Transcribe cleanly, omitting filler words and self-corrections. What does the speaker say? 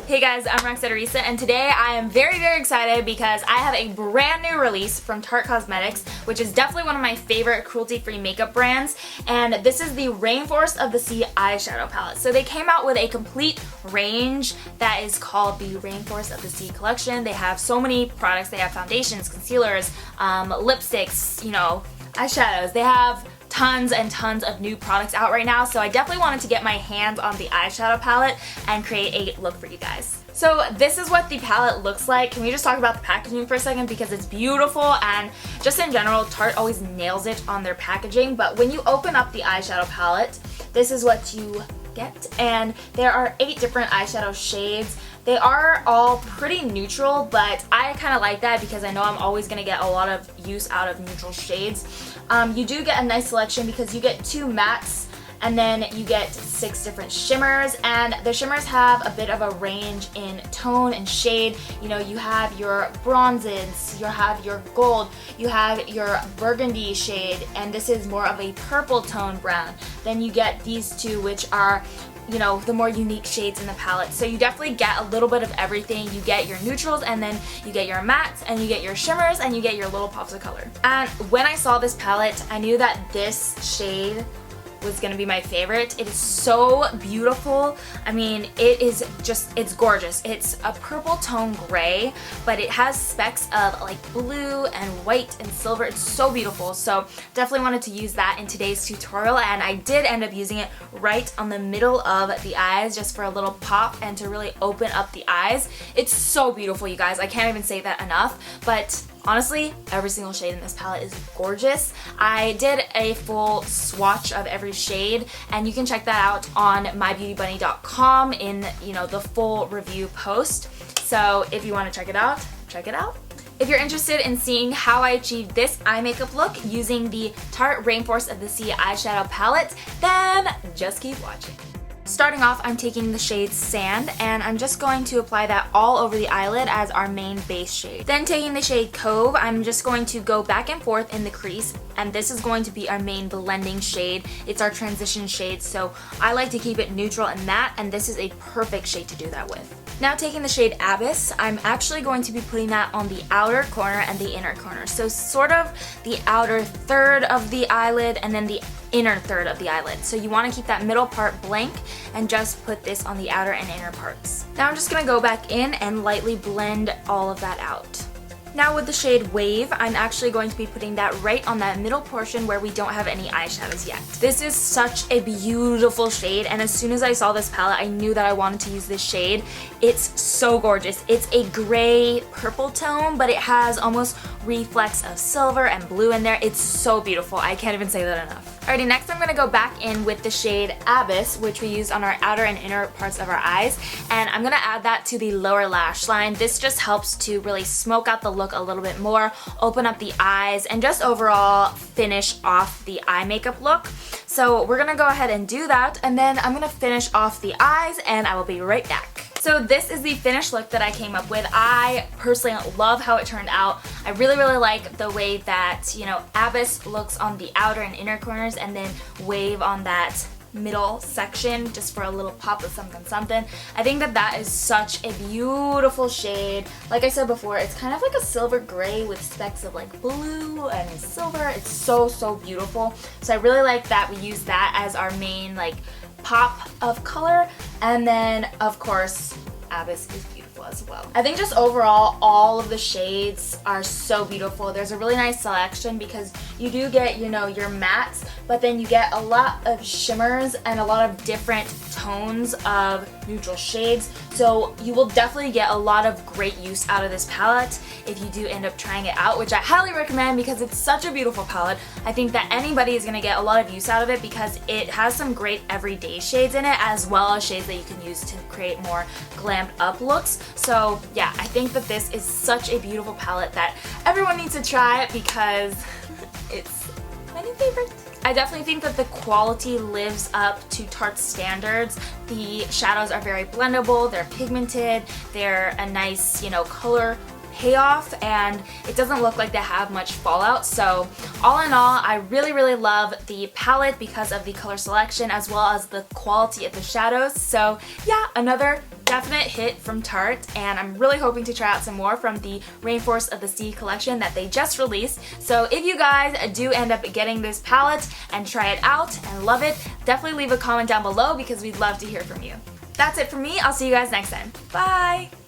Hey guys, I'm Roxette Arisa, and today I am very excited because I have a brand new release from Tarte Cosmetics, which is definitely one of my favorite cruelty-free makeup brands, and this is the Rainforest of the Sea eyeshadow palette. So they came out with a complete range that is called the Rainforest of the Sea collection. They have so many products. They have foundations, concealers, lipsticks, eyeshadows. They have tons and tons of new products out right now, so I definitely wanted to get my hands on the eyeshadow palette and create a look for you guys. So this is what the palette looks like. Can we just talk about the packaging for a second, because it's beautiful, and just in general, Tarte always nails it on their packaging. But when you open up the eyeshadow palette, this is what you get, and there are 8 different eyeshadow shades. They are all pretty neutral, but I kind of like that because I know I'm always going to get a lot of use out of neutral shades. You do get a nice selection because you get 2 mattes, and then you get 6 different shimmers, and the shimmers have a bit of a range in tone and shade. You have your bronzes, you have your gold, you have your burgundy shade, and this is more of a purple tone brown. Then you get these 2, which are the more unique shades in the palette. So you definitely get a little bit of everything. You get your neutrals, and then you get your mattes, and you get your shimmers, and you get your little pops of color. And when I saw this palette, I knew that this shade was gonna be my favorite. It is so beautiful. I mean, it's gorgeous. It's a purple tone gray, but it has specks of like blue and white and silver. It's so beautiful. So definitely wanted to use that in today's tutorial, and I did end up using it right on the middle of the eyes just for a little pop and to really open up the eyes. It's so beautiful, you guys. I can't even say that enough, but honestly, every single shade in this palette is gorgeous. I did a full swatch of every shade, and you can check that out on mybeautybunny.com in the full review post. So if you want to check it out, check it out. If you're interested in seeing how I achieved this eye makeup look using the Tarte Rainforest of the Sea eyeshadow palette, then just keep watching. Starting off, I'm taking the shade Sand, and I'm just going to apply that all over the eyelid as our main base shade. Then taking the shade Cove, I'm just going to go back and forth in the crease, and this is going to be our main blending shade. It's our transition shade, so I like to keep it neutral and matte, and this is a perfect shade to do that with. Now taking the shade Abyss, I'm actually going to be putting that on the outer corner and the inner corner. So sort of the outer third of the eyelid and then the inner third of the eyelid. So you want to keep that middle part blank and just put this on the outer and inner parts. Now I'm just going to go back in and lightly blend all of that out. Now with the shade Wave, I'm actually going to be putting that right on that middle portion where we don't have any eyeshadows yet. This is such a beautiful shade, and as soon as I saw this palette, I knew that I wanted to use this shade. It's so gorgeous. It's a gray purple tone, but it has almost reflex of silver and blue in there. It's so beautiful. I can't even say that enough. Alrighty, next I'm going to go back in with the shade Abyss, which we used on our outer and inner parts of our eyes, and I'm going to add that to the lower lash line. This just helps to really smoke out the look a little bit more, open up the eyes, and just overall finish off the eye makeup look. So we're going to go ahead and do that, and then I'm going to finish off the eyes, and I will be right back. So this is the finished look that I came up with. I personally love how it turned out. I really like the way that, Abyss looks on the outer and inner corners, and then Wave on that middle section just for a little pop of something. I think that is such a beautiful shade. Like I said before, it's kind of like a silver gray with specks of like blue and silver. It's so beautiful. So I really like that we use that as our main like pop of color, and then of course Abyss is beautiful as well. I think just overall all of the shades are so beautiful. There's a really nice selection because you do get your mattes, but then you get a lot of shimmers and a lot of different tones of neutral shades, so you will definitely get a lot of great use out of this palette if you do end up trying it out, which I highly recommend because it's such a beautiful palette. I think that anybody is going to get a lot of use out of it because it has some great everyday shades in it, as well as shades that you can use to create more glammed up looks. So yeah, I think that this is such a beautiful palette that everyone needs to try it because it's my new favorite. I definitely think that the quality lives up to Tarte's standards. The shadows are very blendable, they're pigmented, they're a nice, color pay off, and it doesn't look like they have much fallout. So all in all, I really love the palette because of the color selection as well as the quality of the shadows. So yeah, another definite hit from Tarte, and I'm really hoping to try out some more from the Rainforest of the Sea collection that they just released. So if you guys do end up getting this palette and try it out and love it, definitely leave a comment down below because we'd love to hear from you. That's it for me. I'll see you guys next time. Bye!